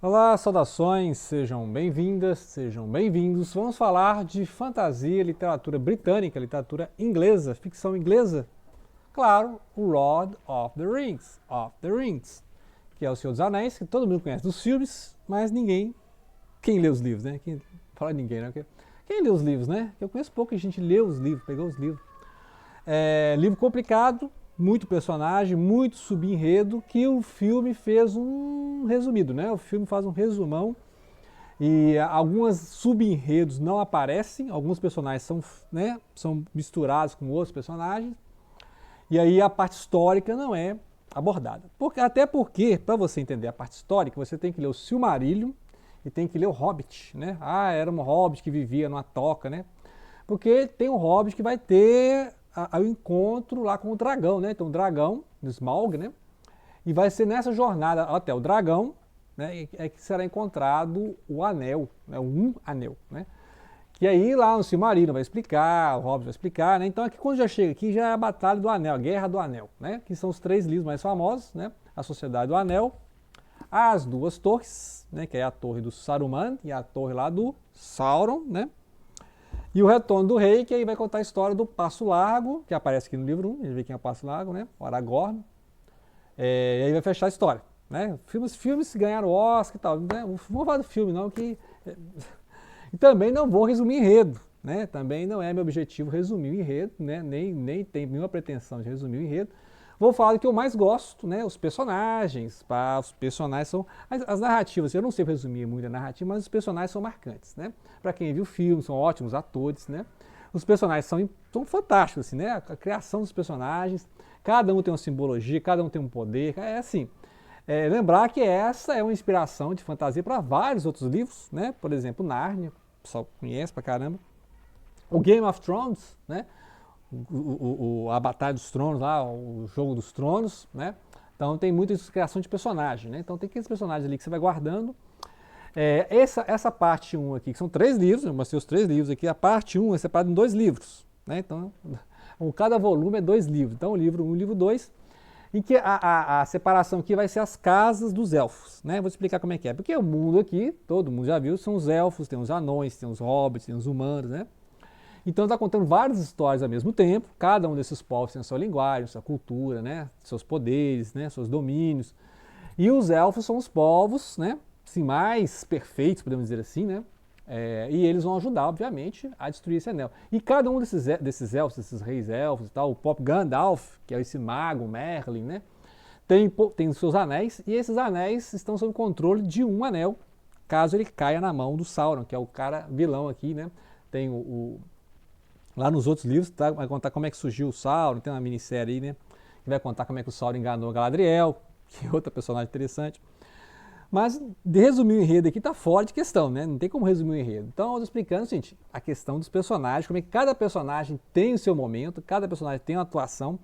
Olá, saudações, sejam bem-vindas, sejam bem-vindos. Vamos falar de fantasia, literatura britânica, literatura inglesa, ficção inglesa. Claro, o Lord of the Rings, que é o Senhor dos Anéis, que todo mundo conhece dos filmes, mas ninguém, quem lê os livros, né? Fala ninguém, né? Quem lê os livros, né? Eu conheço pouca gente lê os livros, pegou os livros. Livro complicado, muito personagem, muito subenredo, que o filme fez um resumido, né? O filme faz um resumão e alguns subenredos não aparecem, alguns personagens são misturados com outros personagens, e aí a parte histórica não é abordada. Até porque, para você entender a parte histórica, você tem que ler o Silmarillion e tem que ler o Hobbit, né? Ah, era um hobbit que vivia numa toca, né? Porque tem um hobbit que vai ter o encontro lá com o dragão, né? Então o dragão, do Smaug, né? E vai ser nessa jornada até o dragão, né? É que será encontrado o anel, né? Um anel, né? Que aí lá no Silmarillion vai explicar, o Hobbit vai explicar, né? Então aqui quando já chega aqui já é a Batalha do Anel, a Guerra do Anel, né? Que são os três livros mais famosos, né? A Sociedade do Anel, as Duas Torres, né? Que é a torre do Saruman e a torre lá do Sauron, né? E o Retorno do Rei, que aí vai contar a história do Passo Largo, que aparece aqui no livro 1, a gente vê quem é o Passo Largo, né? O Aragorn. E aí vai fechar a história, né? Filmes que ganharam Oscar e tal, né? Não vou falar do filme não, que... E também não vou resumir enredo, né? Também não é meu objetivo resumir o enredo, né? Nem tem nenhuma pretensão de resumir o enredo. Vou falar do que eu mais gosto, né? Os personagens. Os personagens são. As narrativas, eu não sei resumir muito a narrativa, mas os personagens são marcantes, né? Para quem viu o filme, são ótimos atores, né? Os personagens são fantásticos, assim, né? A criação dos personagens, cada um tem uma simbologia, cada um tem um poder. É assim. Lembrar que essa é uma inspiração de fantasia para vários outros livros, né? Por exemplo, Nárnia, o pessoal conhece pra caramba. O Game of Thrones, né? A Batalha dos Tronos lá, o Jogo dos Tronos, né? Então tem muita criação de personagem, né? Então tem aqueles personagens ali que você vai guardando. Essa parte 1 aqui, que são 3 livros, eu mostrei os 3 livros aqui, a parte 1 é separada em 2 livros, né? Então, cada volume é 2 livros. Então, o livro 1 e o livro 2, em que a separação aqui vai ser as casas dos elfos, né? Vou explicar como é que é. Porque o mundo aqui, todo mundo já viu, são os elfos, tem os anões, tem os hobbits, tem os humanos, né? Então está contando várias histórias ao mesmo tempo, cada um desses povos tem a sua linguagem, sua cultura, né? Seus poderes, né? Seus domínios. E os elfos são os povos, né? Assim, mais perfeitos, podemos dizer assim, né? E eles vão ajudar, obviamente, a destruir esse anel. E cada um desses elfos, desses reis elfos e tal, o próprio Gandalf, que é esse mago, Merlin, né? Tem os seus anéis, e esses anéis estão sob controle de um anel, caso ele caia na mão do Sauron, que é o cara vilão aqui, né? Tem lá nos outros livros, tá? Vai contar como é que surgiu o Sauron, tem uma minissérie aí, né? Que vai contar como é que o Sauron enganou Galadriel, que é outra personagem interessante. Mas de resumir o enredo aqui está fora de questão, né? Não tem como resumir o enredo. Então, eu estou explicando, gente, a questão dos personagens, como é que cada personagem tem o seu momento, cada personagem tem uma atuação,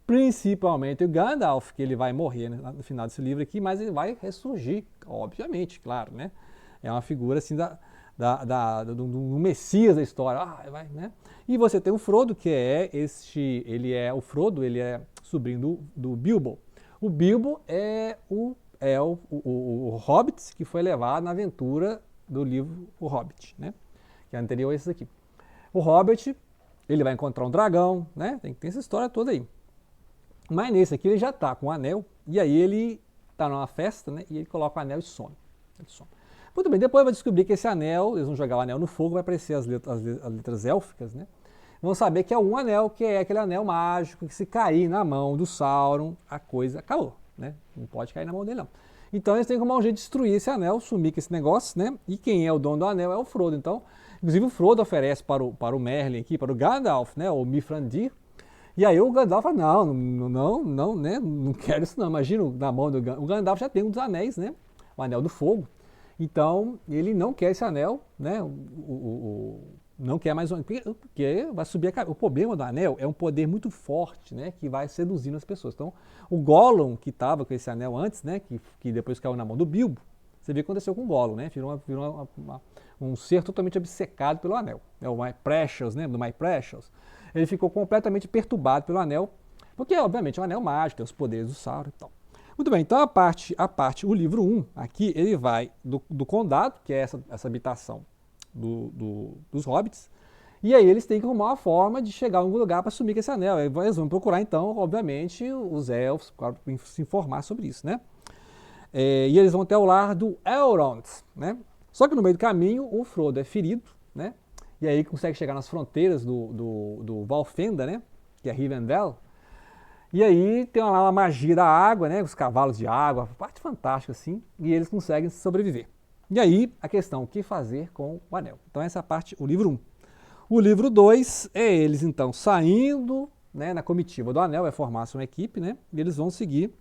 principalmente o Gandalf, que ele vai morrer, né, no final desse livro aqui, mas ele vai ressurgir, obviamente, claro, né? É uma figura assim do Messias da história, né? E você tem o Frodo, que é o Frodo, ele é sobrinho do Bilbo. O Bilbo é o Hobbit que foi levado na aventura do livro O Hobbit, né? Que é anterior a esse aqui. O Hobbit, ele vai encontrar um dragão, né? Tem essa história toda aí. Mas nesse aqui ele já tá com o anel, e aí ele tá numa festa, né? E ele coloca o anel e some. Ele some. Muito bem, depois vai descobrir que esse anel, eles vão jogar o anel no fogo, vai aparecer as letras élficas, né? Vão saber que é um anel, que é aquele anel mágico, que se cair na mão do Sauron, a coisa acabou, né? Não pode cair na mão dele, não. Então eles têm que arrumar um jeito de destruir esse anel, sumir com esse negócio, né? E quem é o dono do anel é o Frodo. Então, inclusive o Frodo oferece para o Merlin aqui, para o Gandalf, né? O Mithrandir. E aí o Gandalf fala, não, né? Não quero isso não. Imagina na mão do Gandalf. O Gandalf já tem um dos anéis, né? O anel do fogo. Então, ele não quer esse anel, né? Não quer mais um, porque vai subir a cabeça. O problema do anel é um poder muito forte, né? Que vai seduzindo as pessoas. Então, o Gollum, que estava com esse anel antes, né? Que depois caiu na mão do Bilbo, você vê o que aconteceu com o Gollum, né? Virou um ser totalmente obcecado pelo anel. É o My Precious, né? Do My Precious. Ele ficou completamente perturbado pelo anel, porque, obviamente, é um anel mágico, tem os poderes do Sauron e tal. Muito bem, então o livro 1, aqui, ele vai do condado, que é essa habitação dos hobbits, e aí eles têm que arrumar uma forma de chegar a algum lugar para sumir com esse anel. Eles vão procurar, então, obviamente, os elfos, para se informar sobre isso, né? E eles vão até o lar do Elrond, né? Só que no meio do caminho, o Frodo é ferido, né? E aí consegue chegar nas fronteiras do Valfenda, né? Que é Rivendell. E aí tem lá uma magia da água, né? Os cavalos de água, parte fantástica assim, e eles conseguem sobreviver. E aí a questão, o que fazer com o anel? Então essa é a parte, o livro 1. O livro 2 é eles então saindo, né, na comitiva do anel, vai formar-se uma equipe, né? E eles vão seguir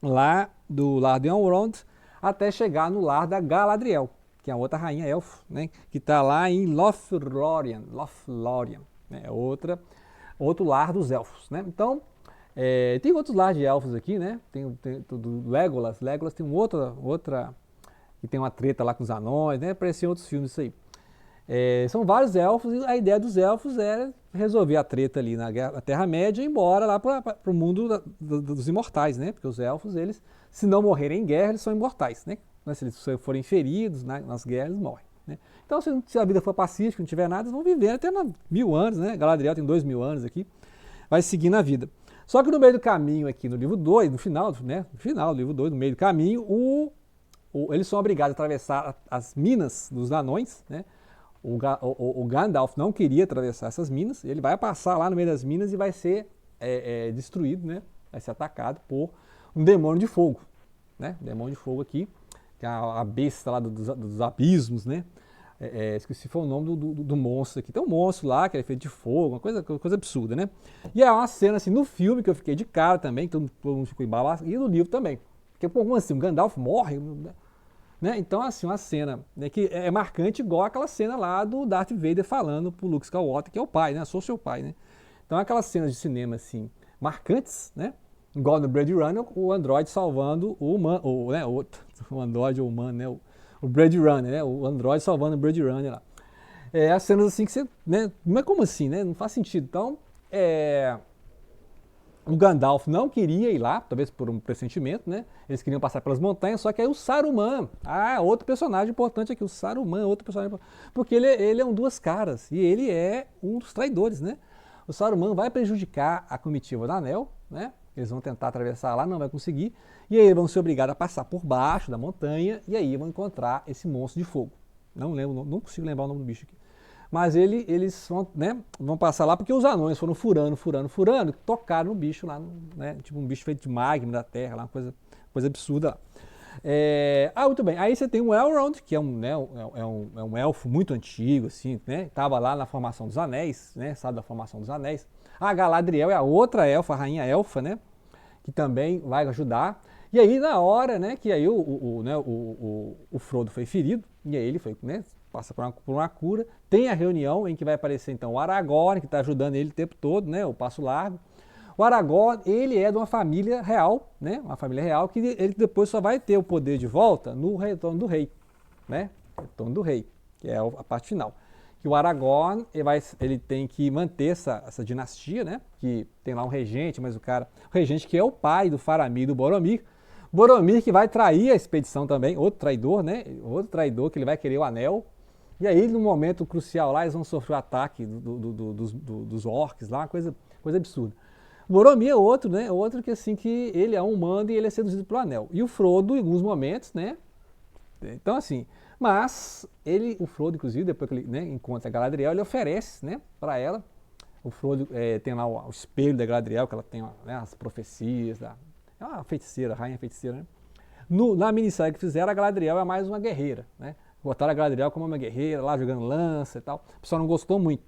lá do lar de Elrond até chegar no lar da Galadriel, que é a outra rainha elfo, né? Que está lá em Lothlórien, né? É outro lar dos elfos, né? Então tem outros lares de elfos aqui, né? Tem do Legolas tem outra que tem uma treta lá com os anões, né? Apareciam outros filmes isso aí. São vários elfos e a ideia dos elfos é resolver a treta ali na Terra-média e ir embora lá para o mundo dos imortais, né? Porque os elfos, eles, se não morrerem em guerra, eles são imortais, né? Mas se eles forem feridos nas guerras, eles morrem, né? Então, se a vida for pacífica, não tiver nada, eles vão viver até 1000 anos, né? Galadriel tem 2000 anos aqui, vai seguindo a vida. Só que no meio do caminho aqui, no livro 2, no final do livro 2, no meio do caminho, eles são obrigados a atravessar as minas dos anões, né? O Gandalf não queria atravessar essas minas, ele vai passar lá no meio das minas e vai ser destruído, né? Vai ser atacado por um demônio de fogo, né? Demônio de fogo aqui, que é a besta lá dos abismos, né? Esqueci foi o nome do monstro aqui. Tem um monstro lá que é feito de fogo, uma coisa absurda, né? E é uma cena assim no filme que eu fiquei de cara também, todo mundo ficou embalado, e no livro também. Porque, como assim, o Gandalf morre, né? Então, assim, uma cena, né, que é marcante igual aquela cena lá do Darth Vader falando pro Luke Skywalker, que é o pai, né? Sou seu pai, né? Então, aquelas cenas de cinema, assim, marcantes, né? Igual no Blade Runner, o androide salvando o humano, né? O androide ou o humano, né? O Blade Runner, né? O androide salvando o Blade Runner lá. As cenas assim que você, né? Mas como assim, né? Não faz sentido. Então, o Gandalf não queria ir lá, talvez por um pressentimento, né? Eles queriam passar pelas montanhas, só que aí o Saruman, outro personagem importante aqui, o Saruman, outro personagem, porque ele é um duas caras e ele é um dos traidores, né? O Saruman vai prejudicar a comitiva do Anel, né? Eles vão tentar atravessar lá, não vai conseguir, e aí vão ser obrigados a passar por baixo da montanha e aí vão encontrar esse monstro de fogo. Não lembro, não consigo lembrar o nome do bicho aqui. Mas eles vão, né, vão passar lá porque os anões foram furando, tocaram no bicho lá, né, tipo um bicho feito de magma da terra, lá, uma coisa absurda lá. Muito bem, aí você tem o Elrond, que é um elfo muito antigo, assim, né, estava lá na formação dos anéis, né, sabe da formação dos anéis. A Galadriel é a outra elfa, a rainha elfa, né, que também vai ajudar. E aí na hora, né, que aí o Frodo foi ferido, e aí ele foi, né, passa por uma cura, tem a reunião em que vai aparecer então o Aragorn, que está ajudando ele o tempo todo, né, o Passo Largo. O Aragorn, ele é de uma família real, né, uma família real que ele depois só vai ter o poder de volta no Retorno do Rei, né, Retorno do Rei, que é a parte final. Que o Aragorn, ele tem que manter essa dinastia, né, que tem lá um regente, mas o regente que é o pai do Faramir e do Boromir, que vai trair a expedição também, outro traidor, né, outro traidor que ele vai querer o anel. E aí, no momento crucial lá, eles vão sofrer o ataque dos orcs lá, coisa absurda. Boromir é outro, né? Outro que assim, que ele é um humano e ele é seduzido pelo anel. E o Frodo, em alguns momentos, né? Então, assim, mas o Frodo, inclusive, depois que ele, né, encontra a Galadriel, ele oferece, né, para ela. O Frodo tem lá o espelho da Galadriel, que ela tem, né, as profecias, é uma feiticeira, rainha feiticeira, né? Na minissérie que fizeram, a Galadriel é mais uma guerreira, né? Botaram a Galadriel como uma guerreira, lá jogando lança e tal. O pessoal não gostou muito.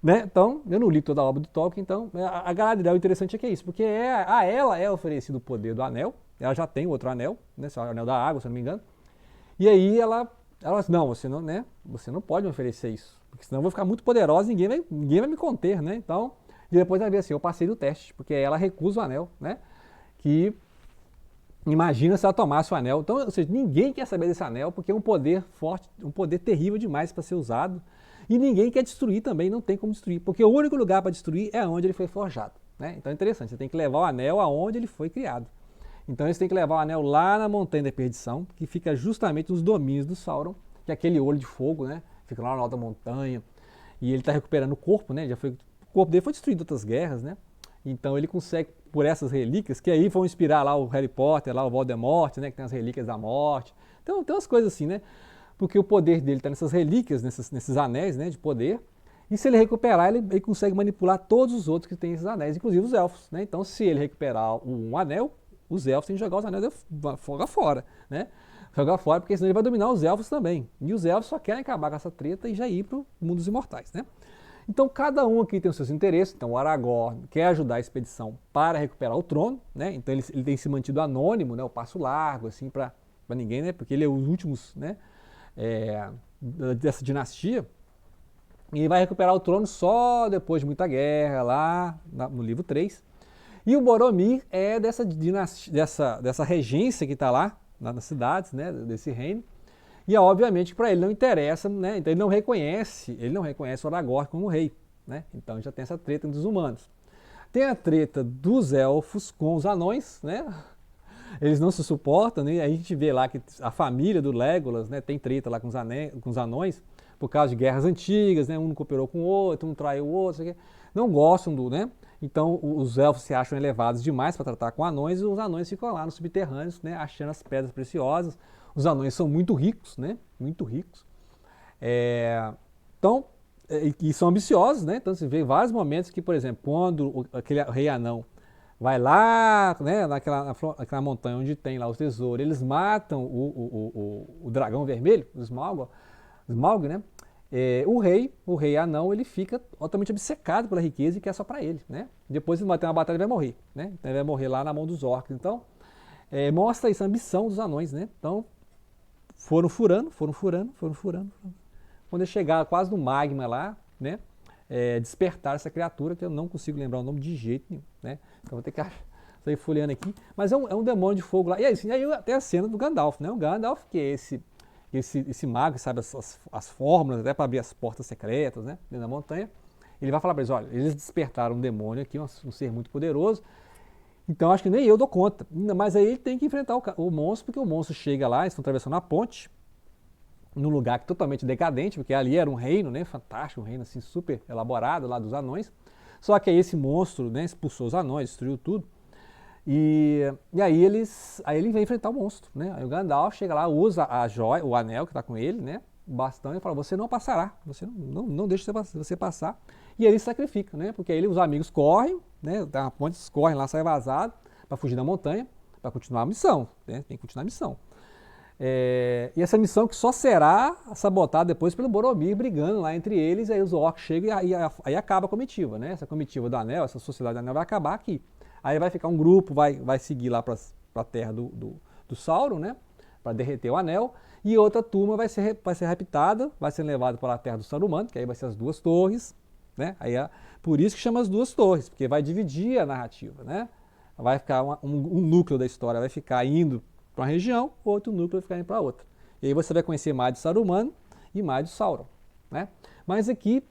Né? Então, eu não li toda a obra do Tolkien, então a Galadriel, o interessante é que é isso, porque a ela é oferecido o poder do anel, ela já tem outro anel, né? O anel da água, se eu não me engano. E aí ela não, você não, né? Você não pode me oferecer isso, porque senão eu vou ficar muito poderosa e ninguém vai me conter, né? Então, e depois ela vê assim, eu passei do teste, porque ela recusa o anel, né? Que imagina se ela tomasse o anel. Então, ou seja, ninguém quer saber desse anel porque é um poder forte, um poder terrível demais para ser usado. E ninguém quer destruir também, não tem como destruir, porque o único lugar para destruir é onde ele foi forjado, né? Então é interessante, você tem que levar o anel aonde ele foi criado. Então eles têm que levar o anel lá na Montanha da Perdição, que fica justamente nos domínios do Sauron, que é aquele olho de fogo, né? Fica lá na alta montanha. E ele está recuperando o corpo, né? O corpo dele foi destruído em outras guerras, né? Então ele consegue, por essas relíquias, que aí vão inspirar lá o Harry Potter, lá o Voldemort, né? Que tem as relíquias da morte. Então tem umas coisas assim, né? Porque o poder dele está nessas relíquias, nesses anéis, né? De poder. E se ele recuperar, ele consegue manipular todos os outros que têm esses anéis, inclusive os elfos, né? Então se ele recuperar um anel, os elfos têm que jogar os anéis fora, né? Jogar fora, porque senão ele vai dominar os elfos também. E os elfos só querem acabar com essa treta e já ir para o mundo dos imortais, né? Então cada um aqui tem os seus interesses. Então o Aragorn quer ajudar a expedição para recuperar o trono, né? Então ele tem se mantido anônimo, né? O passo largo, assim, para ninguém, né? Porque ele é os últimos, né? Dessa dinastia. E ele vai recuperar o trono só depois de muita guerra, lá no livro 3. E o Boromir é dessa dinastia, dessa regência que está lá, nas cidades, né? Desse reino. E obviamente para ele não interessa, né? Então ele não reconhece o Aragorn como rei, né? Então já tem essa treta entre os humanos. Tem a treta dos elfos com os anões, né? Eles não se suportam, né? Aí a gente vê lá que a família do Legolas, né, tem treta lá com os anões por causa de guerras antigas, né? Um não cooperou com o outro, um traiu o outro, não gostam do, né? Então os elfos se acham elevados demais para tratar com anões e os anões ficam lá nos subterrâneos, né, achando as pedras preciosas. Os anões são muito ricos, né? Muito ricos. Então, e são ambiciosos, né? Então você vê vários momentos que, por exemplo, quando aquele rei anão vai lá, né, naquela montanha onde tem lá os tesouros, eles matam o dragão vermelho, o Smaug, né? O rei anão, ele fica totalmente obcecado pela riqueza e quer só para ele, né? Depois ele vai ter uma batalha e vai morrer, né? Então ele vai morrer lá na mão dos orcs. Então, mostra isso, a ambição dos anões, né? Então, foram furando. Quando eles chegaram quase no magma lá, né? Despertar essa criatura que eu não consigo lembrar o nome de jeito nenhum, né? Então vou ter que sair folheando aqui. Mas é um demônio de fogo lá. E aí tem a cena do Gandalf, né? O Gandalf, que é esse mago que sabe as fórmulas até para abrir as portas secretas, né? Dentro da montanha. Ele vai falar para eles, olha, eles despertaram um demônio aqui, um ser muito poderoso. Então acho que nem eu dou conta. Mas aí ele tem que enfrentar o monstro, porque o monstro chega lá, eles estão atravessando a ponte, num lugar totalmente decadente, porque ali era um reino, né, fantástico, um reino assim super elaborado lá dos anões. Só que aí esse monstro, né, expulsou os anões, destruiu tudo. E aí ele vem enfrentar o monstro, né? Aí o Gandalf chega lá, usa a joia, o anel que está com ele, né, o bastão, e fala: você não passará, você não deixa você passar. E ele se sacrifica, né? Porque aí os amigos correm, né? A ponte, correm lá, sai vazado para fugir da montanha, para continuar a missão, né? Tem que continuar a missão. E essa missão que só será sabotada depois pelo Boromir brigando lá entre eles, aí os orcs chegam e aí acaba a comitiva, né? Essa comitiva do Anel, essa sociedade do Anel vai acabar aqui. Aí vai ficar um grupo, vai seguir lá para a terra do Sauron, né? Para derreter o Anel, e outra turma vai ser raptada, vai ser levada para a terra do Saruman, que aí vai ser as duas torres, né? Aí por isso que chama as duas torres, porque vai dividir a narrativa, né? Vai ficar um núcleo da história, vai ficar indo para uma região, outro núcleo vai ficar indo para outra. E aí você vai conhecer mais de Saruman e mais de Sauron, né? Mas aqui,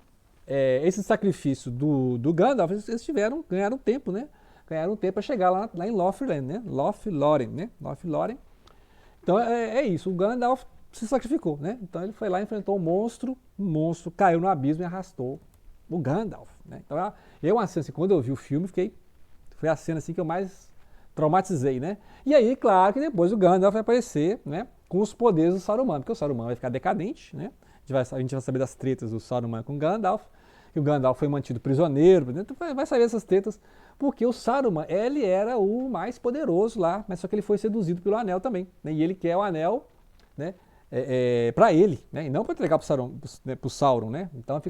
esse sacrifício do Gandalf, eles ganharam tempo, né? Ganharam tempo para chegar lá em Lothlórien, né? Lothlórien. Então é isso, o Gandalf se sacrificou, né? Então ele foi lá, enfrentou o monstro caiu no abismo e arrastou o Gandalf, né? Então eu assim, quando eu vi o filme, foi a cena assim que eu mais traumatizei, né? E aí, claro que depois o Gandalf vai aparecer, né, com os poderes do Saruman, porque o Saruman vai ficar decadente, né? A gente vai saber das tretas do Saruman com o Gandalf, que o Gandalf foi mantido prisioneiro, né? Então vai saber essas tretas, porque o Saruman, ele era o mais poderoso lá, mas só que ele foi seduzido pelo anel também, né? E ele quer o anel, né, para ele, né? E não para entregar para o Sauron, né? Então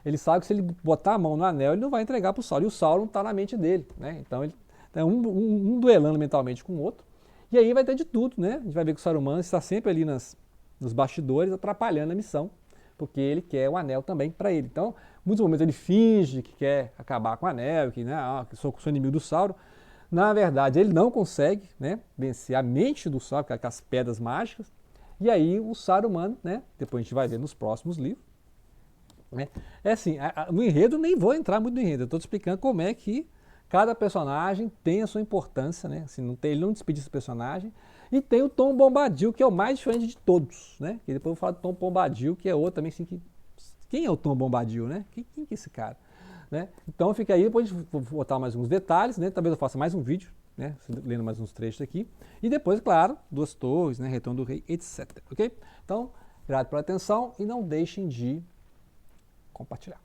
ele sabe que se ele botar a mão no anel, ele não vai entregar para o Sauron, e o Sauron está na mente dele, né? Então ele um duelando mentalmente com o outro, e aí vai ter de tudo, né? A gente vai ver que o Saruman está sempre ali nos bastidores, atrapalhando a missão, porque ele quer o anel também para ele. Então, em muitos momentos ele finge que quer acabar com o anel, que sou inimigo do Sauron. Na verdade, ele não consegue, né, vencer a mente do Sauron, com as pedras mágicas, e aí o Saruman, né, depois a gente vai ver nos próximos livros, né? É assim, no enredo nem vou entrar muito no enredo, eu estou te explicando como é que Cada personagem tem a sua importância, né? Assim, ele não desperdiça o personagem. E tem o Tom Bombadil, que é o mais diferente de todos, né? E depois eu vou falar do Tom Bombadil, que é outro também, assim, que... Quem é o Tom Bombadil, né? Quem que é esse cara? Né? Então fica aí, depois vou botar mais uns detalhes, né? Talvez eu faça mais um vídeo, né? Lendo mais uns trechos aqui. E depois, claro, Duas Torres, né? Retorno do Rei, etc. Ok? Então, obrigado pela atenção e não deixem de compartilhar.